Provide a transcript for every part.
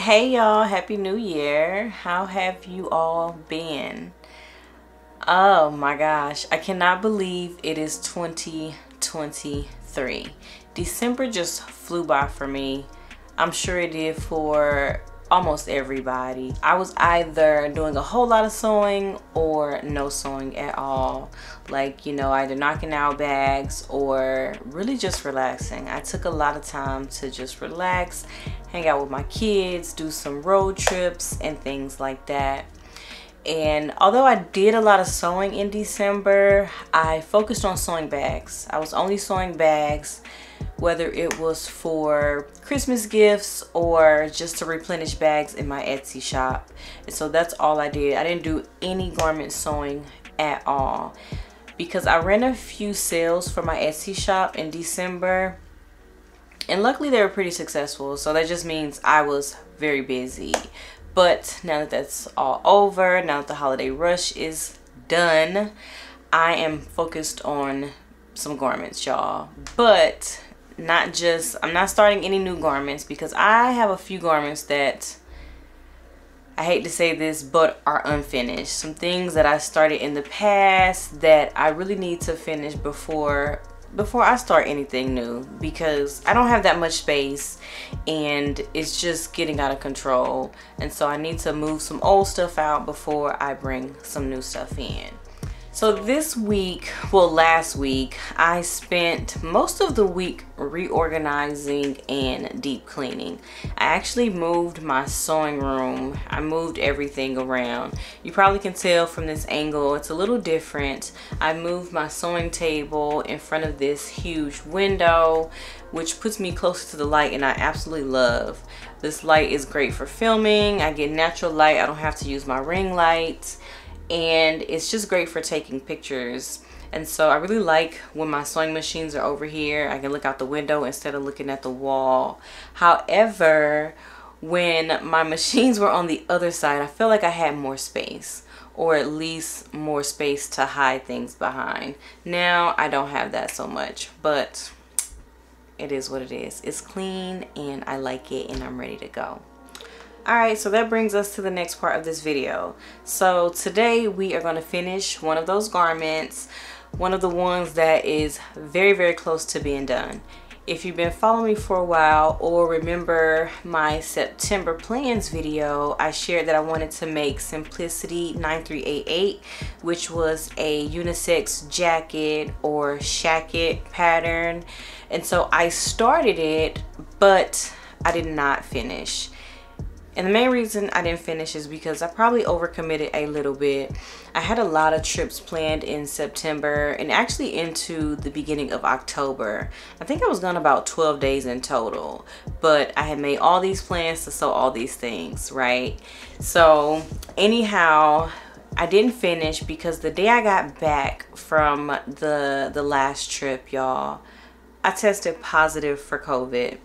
Hey y'all, happy new year. How have you all been? Oh my gosh, I cannot believe it is 2023. December just flew by for me. I'm sure it did for almost everybody. I was either doing a whole lot of sewing or no sewing at all. Like, you know, either knocking out bags or really just relaxing. I took a lot of time to just relax, hang out with my kids, do some road trips and things like that. And although I did a lot of sewing in December, I focused on sewing bags. I was only sewing bags, whether it was for Christmas gifts or just to replenish bags in my Etsy shop. And so that's all I did. I didn't do any garment sewing at all because I ran a few sales for my Etsy shop in December. And luckily they were pretty successful. So that just means I was very busy. But now that that's all over, now that the holiday rush is done, I am focused on some garments, y'all. But I'm not starting any new garments because I have a few garments that, I hate to say this, but are unfinished. Some things that I started in the past that I really need to finish before I start anything new, because I don't have that much space and it's just getting out of control. And so I need to move some old stuff out before I bring some new stuff in. So this week, well last week, I spent most of the week reorganizing and deep cleaning. I actually moved my sewing room. I moved everything around. You probably can tell from this angle, it's a little different. I moved my sewing table in front of this huge window, which puts me closer to the light, and I absolutely love. This light is great for filming. I get natural light. I don't have to use my ring light. And it's just great for taking pictures. And so I really like when my sewing machines are over here. I can look out the window instead of looking at the wall. However, when my machines were on the other side, I feel like I had more space, or at least more space to hide things behind. Now I don't have that so much, but it is what it is. It's clean and I like it and I'm ready to go. Alright, so that brings us to the next part of this video. So today we are going to finish one of those garments, one of the ones that is very, very close to being done. If you've been following me for a while or remember my September plans video, I shared that I wanted to make Simplicity 9388, which was a unisex jacket or shacket pattern. And so I started it, but I did not finish. And the main reason I didn't finish is because I probably overcommitted a little bit. I had a lot of trips planned in September and actually into the beginning of October. I think I was gone about 12 days in total, but I had made all these plans to sew all these things, right? So anyhow, I didn't finish because the day I got back from the last trip, y'all, I tested positive for COVID.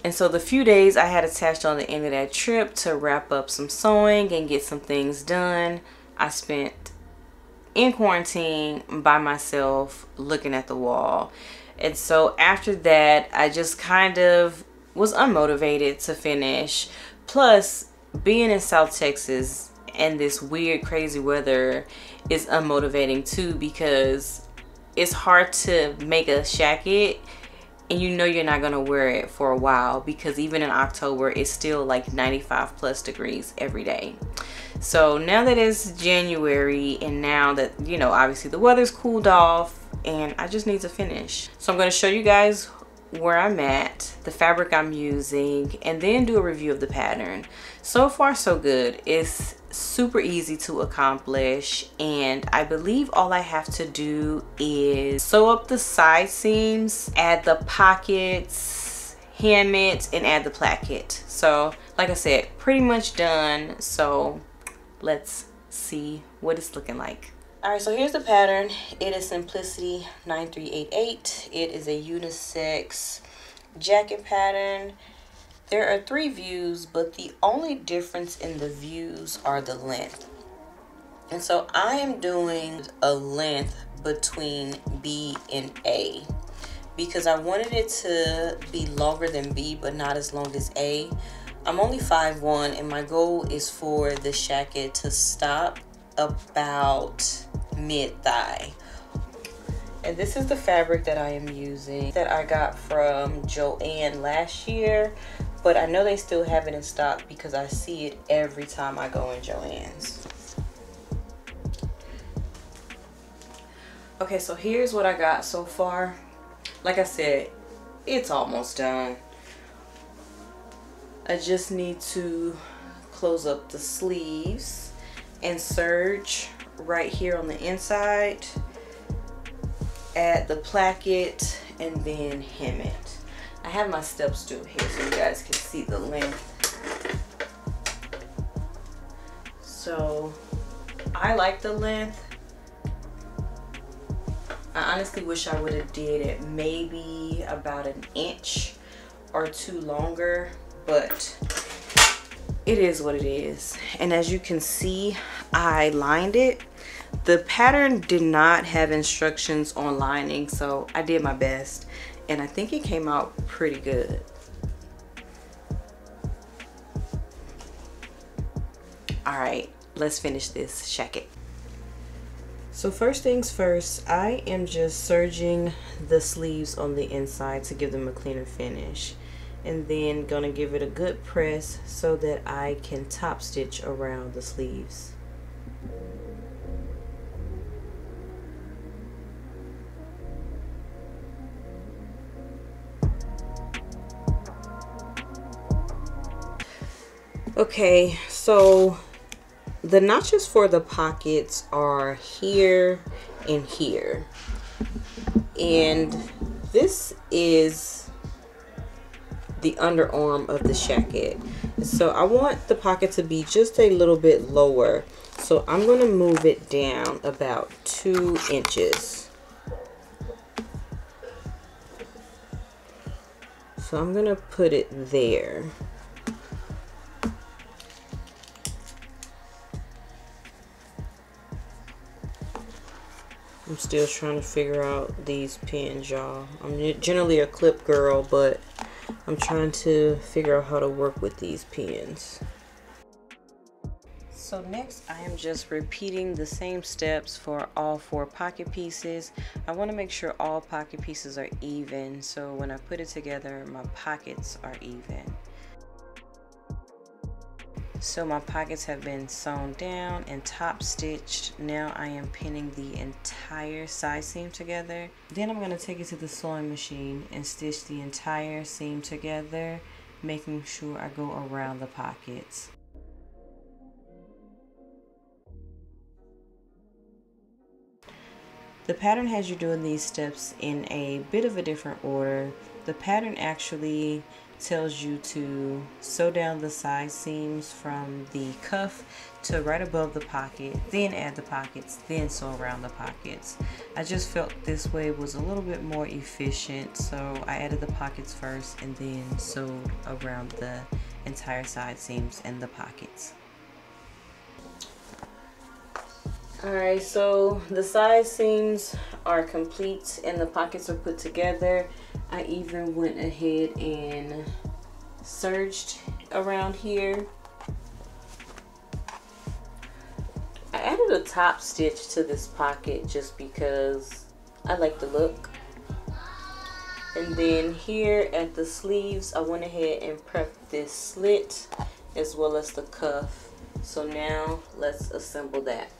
And so the few days I had attached on the end of that trip to wrap up some sewing and get some things done, I spent in quarantine by myself looking at the wall. And so after that, I just kind of was unmotivated to finish. Plus, being in South Texas and this weird, crazy weather is unmotivating too, because it's hard to make a shacket and you know you're not gonna wear it for a while, because even in October it's still like 95 plus degrees every day. So now that it's January, and now that, you know, obviously the weather's cooled off, and I just need to finish. So I'm gonna show you guys where I'm at, the fabric I'm using, and then do a review of the pattern. So far so good. It's super easy to accomplish, and I believe all I have to do is sew up the side seams, add the pockets, hem it, and add the placket. So like I said, pretty much done. So let's see what it's looking like. Alright, so here's the pattern. It is Simplicity 9388. It is a unisex jacket pattern. There are 3 views, but the only difference in the views are the length. And so I am doing a length between B and A because I wanted it to be longer than B, but not as long as A. I'm only 5'1", and my goal is for the jacket to stop about mid-thigh. And this is the fabric that I am using that I got from Joann last year, but I know they still have it in stock because I see it every time I go in Joann's. Okay, so here's what I got so far. Like I said, it's almost done. I just need to close up the sleeves and serge right here on the inside, add the placket, and then hem it. I have my step stool here so you guys can see the length. So I like the length. I honestly wish I would have did it maybe about an inch or two longer, but it is what it is. And as you can see, I lined it. The pattern did not have instructions on lining, so I did my best, and I think it came out pretty good. All right, let's finish this jacket. So first things first, I am just serging the sleeves on the inside to give them a cleaner finish, and then gonna give it a good press so that I can top stitch around the sleeves. Okay, so the notches for the pockets are here and here, and this is the underarm of the jacket. So I want the pocket to be just a little bit lower, so I'm going to move it down about 2 inches. So I'm going to put it there. I'm still trying to figure out these pins, y'all. I'm generally a clip girl, but I'm trying to figure out how to work with these pins. So next, I am just repeating the same steps for all 4 pocket pieces. I want to make sure all pocket pieces are even, so when I put it together, my pockets are even. So my pockets have been sewn down and top stitched. Now I am pinning the entire side seam together. Then I'm going to take it to the sewing machine and stitch the entire seam together, making sure I go around the pockets. The pattern has you doing these steps in a bit of a different order. The pattern actually tells you to sew down the side seams from the cuff to right above the pocket, then add the pockets, then sew around the pockets. I just felt this way was a little bit more efficient, so I added the pockets first and then sewed around the entire side seams and the pockets. Alright, so the side seams are complete and the pockets are put together. I even went ahead and serged around here. I added a top stitch to this pocket just because I like the look. And then here at the sleeves, I went ahead and prepped this slit as well as the cuff. So now let's assemble that.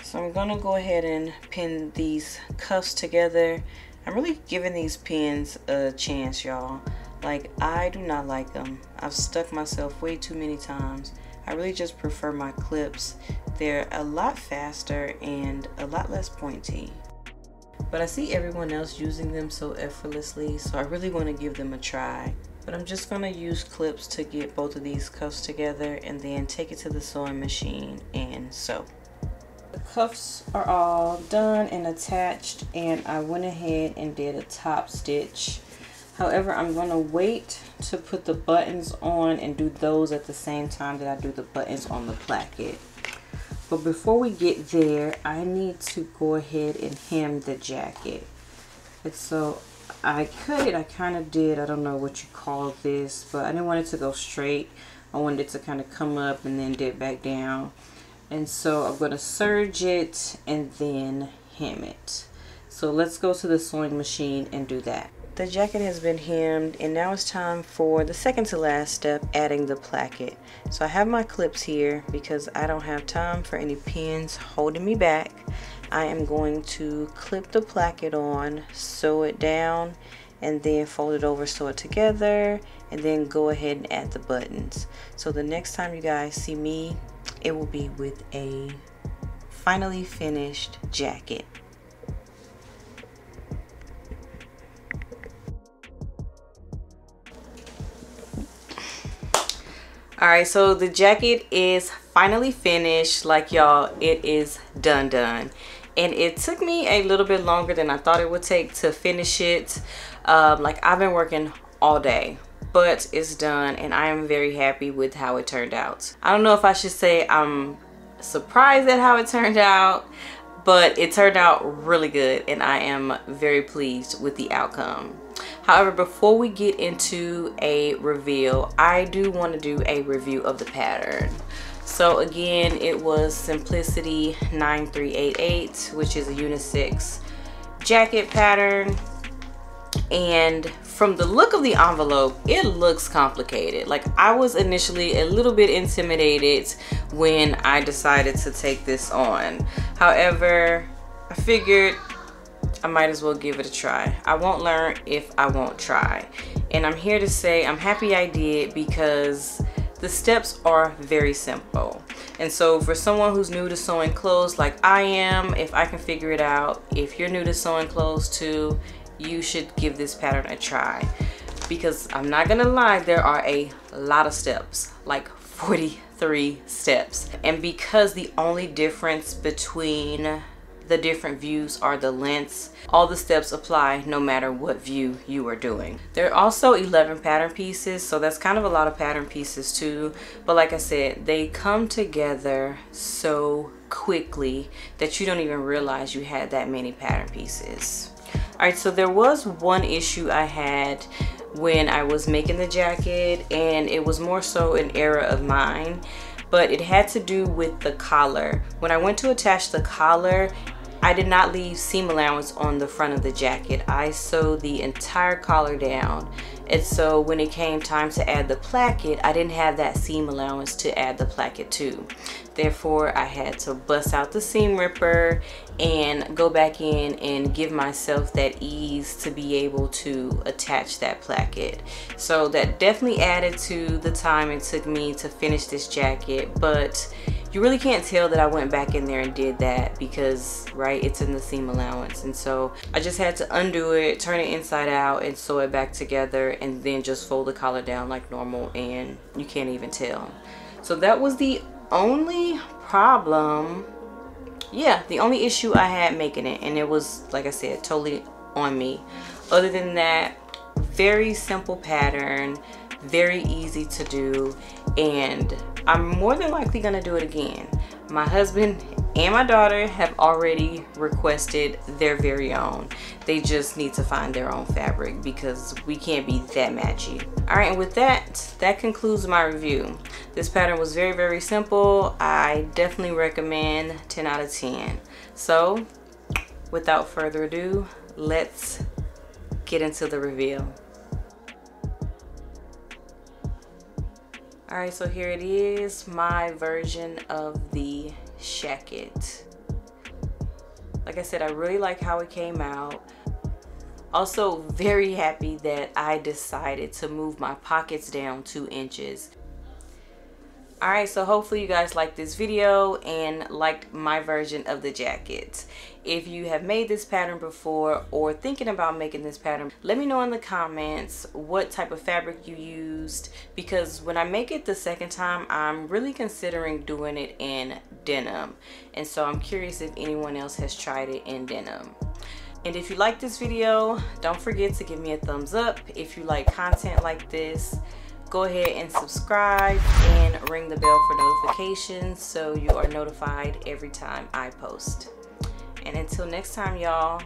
So I'm gonna go ahead and pin these cuffs together. I'm really giving these pins a chance, y'all. Like, I do not like them. I've stuck myself way too many times. I really just prefer my clips. They're a lot faster and a lot less pointy. But I see everyone else using them so effortlessly, so I really want to give them a try. But I'm just gonna use clips to get both of these cuffs together and then take it to the sewing machine and sew. The cuffs are all done and attached, and I went ahead and did a top stitch. However, I'm going to wait to put the buttons on and do those at the same time that I do the buttons on the placket. But before we get there, I need to go ahead and hem the jacket. And so I cut it, I kind of did, I don't know what you call this, but I didn't want it to go straight. I wanted it to kind of come up and then dip back down. And so I'm going to serge it and then hem it. So let's go to the sewing machine and do that. The jacket has been hemmed, and now it's time for the second to last step, adding the placket. So I have my clips here because I don't have time for any pins holding me back. I am going to clip the placket on, sew it down, and then fold it over, sew it together, and then go ahead and add the buttons. So the next time you guys see me, it will be with a finally finished jacket. Alright, so the jacket is finally finished. Like y'all, it is done. And it took me a little bit longer than I thought it would take to finish it. Like I've been working all day, but it's done and I am very happy with how it turned out. I don't know if I should say I'm surprised at how it turned out, but it turned out really good and I am very pleased with the outcome. However, before we get into a reveal, I do want to do a review of the pattern. So again, it was Simplicity 9388, which is a unisex jacket pattern. And from the look of the envelope, it looks complicated. Like I was initially a little bit intimidated when I decided to take this on. However, I figured I might as well give it a try. I won't learn if I won't try. And I'm here to say I'm happy I did because the steps are very simple. And so for someone who's new to sewing clothes like I am, if I can figure it out, if you're new to sewing clothes too, you should give this pattern a try. Because I'm not gonna lie, there are a lot of steps, like 43 steps. And because the only difference between the different views are the lengths, all the steps apply no matter what view you are doing. There are also 11 pattern pieces, so that's kind of a lot of pattern pieces too. But like I said, they come together so quickly that you don't even realize you had that many pattern pieces. Alright, so there was one issue I had when I was making the jacket, and it was more so an error of mine, but it had to do with the collar. When I went to attach the collar, I did not leave seam allowance on the front of the jacket. I sewed the entire collar down. And so when it came time to add the placket, I didn't have that seam allowance to add the placket to. Therefore, I had to bust out the seam ripper and go back in and give myself that ease to be able to attach that placket. So that definitely added to the time it took me to finish this jacket, but you really can't tell that I went back in there and did that because, right, it's in the seam allowance. And so I just had to undo it, turn it inside out, and sew it back together, and then just fold the collar down like normal, and you can't even tell. So that was the only problem. Yeah, the only issue I had making it, and it was, like I said, totally on me. Other than that, very simple pattern, very easy to do, and I'm more than likely gonna do it again. My husband and my daughter have already requested their very own. They just need to find their own fabric because we can't be that matchy. All right, and with that, that concludes my review. This pattern was very, very simple. I definitely recommend 10 out of 10. So without further ado, let's get into the reveal. All right, so here it is, my version of the jacket. Like I said, I really like how it came out. Also very happy that I decided to move my pockets down 2 inches. Alright, so hopefully you guys liked this video and liked my version of the jacket. If you have made this pattern before or thinking about making this pattern, let me know in the comments what type of fabric you used, because when I make it the second time, I'm really considering doing it in denim. And so I'm curious if anyone else has tried it in denim. And if you like this video, don't forget to give me a thumbs up. If you like content like this, go ahead and subscribe and ring the bell for notifications so you are notified every time I post. And until next time, y'all,